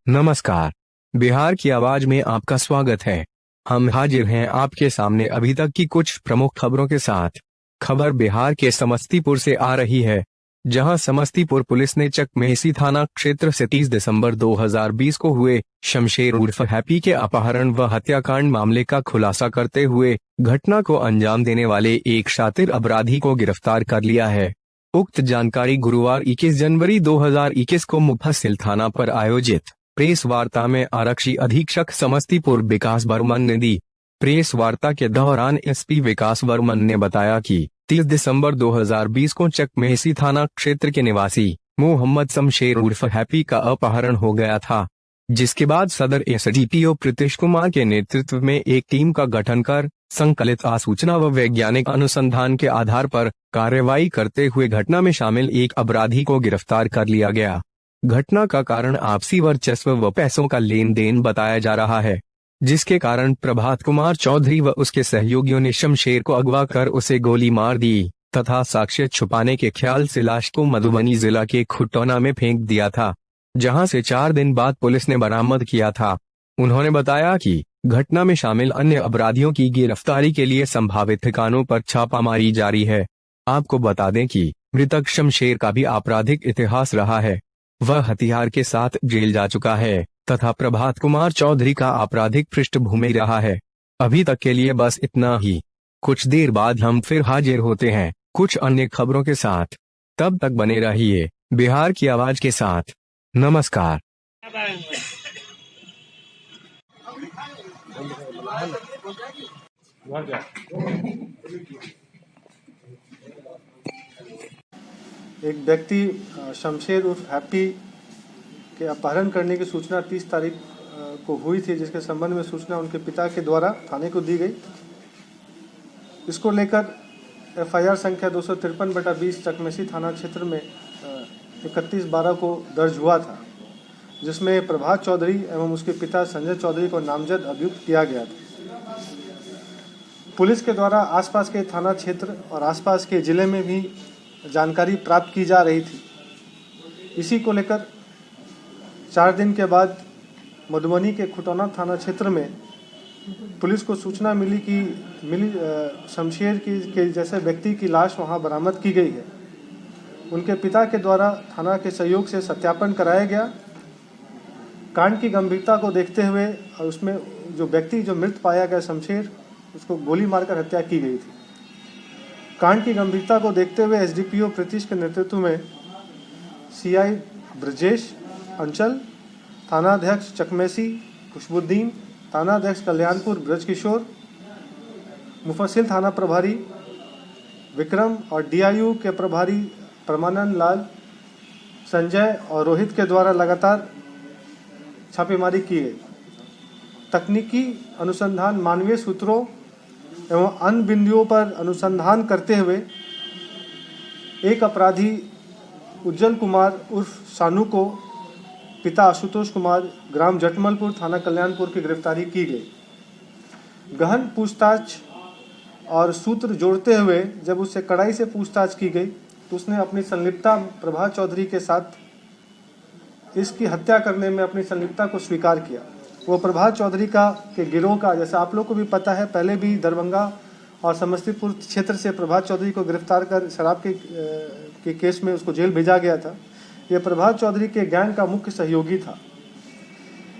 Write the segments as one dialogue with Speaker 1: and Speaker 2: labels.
Speaker 1: नमस्कार, बिहार की आवाज में आपका स्वागत है। हम हाजिर हैं आपके सामने अभी तक की कुछ प्रमुख खबरों के साथ। खबर बिहार के समस्तीपुर से आ रही है, जहां समस्तीपुर पुलिस ने चकमेहसी थाना क्षेत्र से 30 दिसंबर 2020 को हुए शमशेर उर्फ हैप्पी के अपहरण व हत्याकांड मामले का खुलासा करते हुए घटना को अंजाम देने वाले एक शातिर अपराधी को गिरफ्तार कर लिया है। उक्त जानकारी गुरुवार 21 जनवरी 2021 को मुफस्सिल थाना पर आयोजित प्रेस वार्ता में आरक्षी अधीक्षक समस्तीपुर विकास वर्मन ने दी। प्रेस वार्ता के दौरान एसपी विकास वर्मन ने बताया कि 30 दिसंबर 2020 को चकमेहसी थाना क्षेत्र के निवासी मोहम्मद शमशेर उर्फ हैप्पी का अपहरण हो गया था, जिसके बाद सदर एसडीपीओ प्रीतिश कुमार के नेतृत्व में एक टीम का गठन कर संकलित आसूचना व वैज्ञानिक अनुसंधान के आधार पर कार्रवाई करते हुए घटना में शामिल एक अपराधी को गिरफ्तार कर लिया गया। घटना का कारण आपसी वर्चस्व व पैसों का लेन देन बताया जा रहा है, जिसके कारण प्रभात कुमार चौधरी व उसके सहयोगियों ने शमशेर को अगवा कर उसे गोली मार दी तथा साक्ष्य छुपाने के ख्याल से लाश को मधुबनी जिला के खुटौना में फेंक दिया था, जहां से 4 दिन बाद पुलिस ने बरामद किया था। उन्होंने बताया कि घटना में शामिल अन्य अपराधियों की गिरफ्तारी के लिए संभावित ठिकानों पर छापामारी जारी है। आपको बता दें कि मृतक शमशेर का भी आपराधिक इतिहास रहा है। वह हथियार के साथ जेल जा चुका है तथा प्रभात कुमार चौधरी का आपराधिक पृष्ठभूमि रहा है। अभी तक के लिए बस इतना ही। कुछ देर बाद हम फिर हाजिर होते हैं कुछ अन्य खबरों के साथ। तब तक बने रहिए बिहार की आवाज के साथ। नमस्कार।
Speaker 2: एक व्यक्ति शमशेर उर्फ हैप्पी के अपहरण करने की सूचना 30 तारीख को हुई थी, जिसके संबंध में सूचना उनके पिता के द्वारा थाने को दी गई। इसको लेकर एफआईआर संख्या 253/20 चकमेहसी थाना क्षेत्र में 31/12 को दर्ज हुआ था, जिसमें प्रभात चौधरी एवं उसके पिता संजय चौधरी को नामजद अभियुक्त किया गया था। पुलिस के द्वारा आसपास के थाना क्षेत्र और आसपास के जिले में भी जानकारी प्राप्त की जा रही थी। इसी को लेकर 4 दिन के बाद मधुबनी के खुटौना थाना क्षेत्र में पुलिस को सूचना मिली कि शमशेर के जैसे व्यक्ति की लाश वहां बरामद की गई है। उनके पिता के द्वारा थाना के सहयोग से सत्यापन कराया गया। कांड की गंभीरता को देखते हुए और उसमें जो व्यक्ति जो मृत पाया गया शमशेर, उसको गोली मारकर हत्या की गई थी। कांड की गंभीरता को देखते हुए एसडीपीओ प्रीतिश के नेतृत्व में सीआई ब्रजेश अंचल, थानाध्यक्ष चकमेहसी खुशबुद्दीन, थानाध्यक्ष कल्याणपुर ब्रजकिशोर, मुफस्सिल थाना प्रभारी विक्रम और डीआईयू के प्रभारी परमानंद लाल, संजय और रोहित के द्वारा लगातार छापेमारी की गई। तकनीकी अनुसंधान, मानवीय सूत्रों एवं अन्य बिंदुओं पर अनुसंधान करते हुए एक अपराधी उज्जवल कुमार उर्फ सानू को पिता आशुतोष कुमार, ग्राम जटमलपुर, थाना कल्याणपुर की गिरफ्तारी की गई। गहन पूछताछ और सूत्र जोड़ते हुए जब उससे कड़ाई से पूछताछ की गई तो उसने अपनी संलिप्तता प्रभात चौधरी के साथ इसकी हत्या करने में अपनी संलिप्तता को स्वीकार किया। वो प्रभात चौधरी के गिरोह का, जैसे आप लोग को भी पता है, पहले भी दरभंगा और समस्तीपुर क्षेत्र से प्रभात चौधरी को गिरफ्तार कर शराब के केस में उसको जेल भेजा गया था। ये प्रभात चौधरी के गैंग का मुख्य सहयोगी था।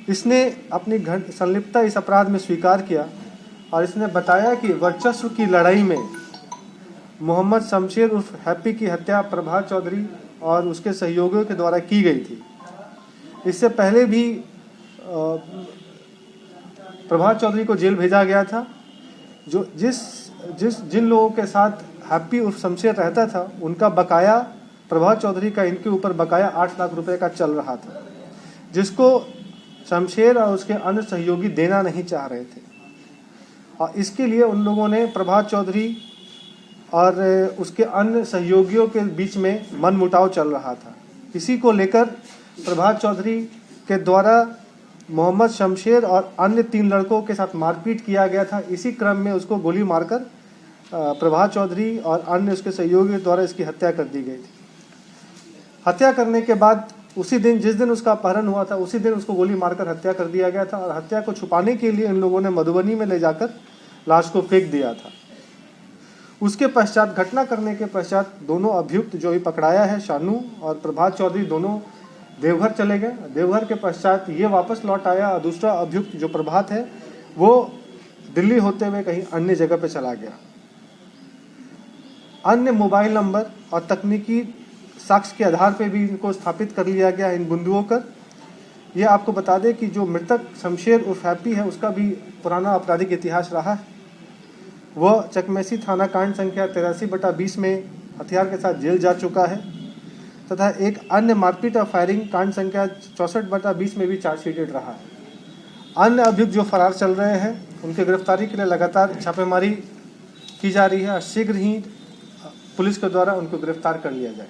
Speaker 2: इसने अपनी संलिप्तता इस अपराध में स्वीकार किया और इसने बताया कि वर्चस्व की लड़ाई में मोहम्मद शमशेर उर्फ हैप्पी की हत्या प्रभात चौधरी और उसके सहयोगियों के द्वारा की गई थी। इससे पहले भी प्रभात चौधरी को जेल भेजा गया था। जो जिन लोगों के साथ हैप्पी उर्फ शमशेर रहता था, उनका बकाया प्रभात चौधरी का इनके ऊपर बकाया 8 लाख रुपए का चल रहा था, जिसको शमशेर और उसके अन्य सहयोगी देना नहीं चाह रहे थे। और इसके लिए उन लोगों ने प्रभात चौधरी और उसके अन्य सहयोगियों के बीच में मनमुटाव चल रहा था। इसी को लेकर प्रभात चौधरी के द्वारा मोहम्मद शमशेर और अन्य 3 लड़कों के साथ मारपीट किया गया था। इसी क्रम में उसको गोली मारकर प्रभात चौधरी और अन्य उसके सहयोगियों द्वारा इसकी हत्या कर दी गई थी। हत्या करने के बाद उसी दिन, जिस दिन उसका अपहरण हुआ था, उसी दिन उसको गोली मारकर हत्या कर दिया गया था और हत्या को छुपाने के लिए इन लोगों ने मधुबनी में ले जाकर लाश को फेंक दिया था। उसके पश्चात, घटना करने के पश्चात, दोनों अभियुक्त जो भी पकड़ाया है, शानू और प्रभात चौधरी, दोनों देवघर चले गए। देवघर के पश्चात ये वापस लौट आया और दूसरा अभियुक्त जो प्रभात है वो दिल्ली होते हुए कहीं अन्य जगह पे चला गया। अन्य मोबाइल नंबर और तकनीकी साक्ष्य के आधार पे भी इनको स्थापित कर लिया गया इन बिंदुओं पर। ये आपको बता दें कि जो मृतक शमशेर उर्फ हैप्पी है, उसका भी पुराना आपराधिक इतिहास रहा है। वह चकमेसी थाना कांड संख्या 83/20 में हथियार के साथ जेल जा चुका है तथा एक अन्य मारपीट और फायरिंग कांड संख्या 64/20 में भी चार्जशीटेड रहा है। अन्य अभियुक्त जो फरार चल रहे हैं, उनके गिरफ्तारी के लिए लगातार छापेमारी की जा रही है और शीघ्र ही पुलिस के द्वारा उनको गिरफ्तार कर लिया जाए।